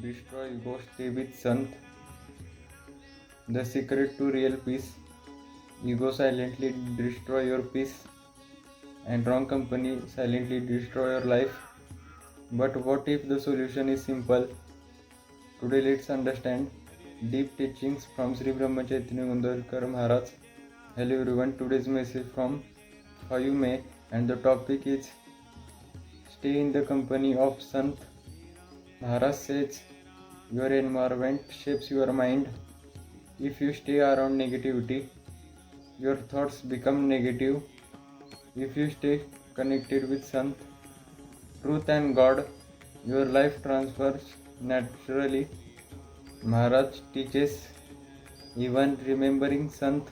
destroy ego, stay with Sant. The secret to real peace. Ego silently destroy your peace, and wrong company silently destroy your life. But what if the solution is simple? Today let's understand deep teachings from Sri Brahma Chaitanya Gundarkar Maharaj. Hello everyone, today's message from 5 May and the topic is stay in the company of Sant. Maharaj says your environment shapes your mind. If you stay around negativity, your thoughts become negative. If you stay connected with Sant, truth and God, your life transfers naturally. Maharaj teaches even remembering Sant,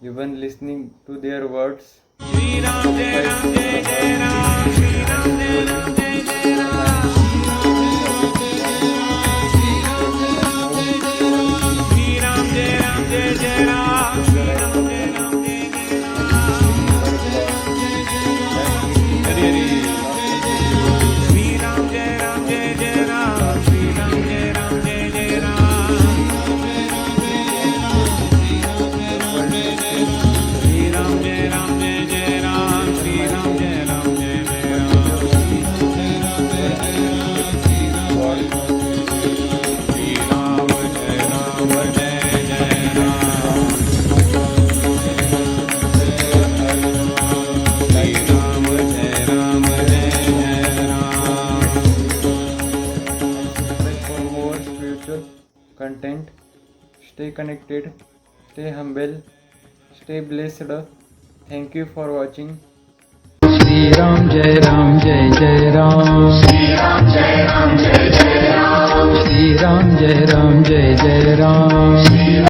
even listening to their words. Shri Ram Jai Ram Jai Jai Ram, Shri Ram Jai Ram Jai Jai Ram, Shri Ram Jai Ram Jai Jai Ram, Shri Ram Jai Ram Jai Jai Ram, Hari Hari. Shri Ram Jai Ram Jai Jai Ram, Shri Ram Jai Ram Jai Jai Ram, Shri Ram Jai Ram Jai Jai Ram, Shri Ram Jai Ram Jai Jai Ram, Shri Ram Jai Ram Jai Jai Ram, Shri Ram Jai Ram Jai Jai Ram. Subscribe for more spiritual content. Stay connected, stay humble, stay blessed. Thank you for watching. Shri Ram Jai Ram Jai Jai Ram, Shri Ram Jai Ram Jai Jai Ram, Shri Ram Jai Ram Jai Jai Ram.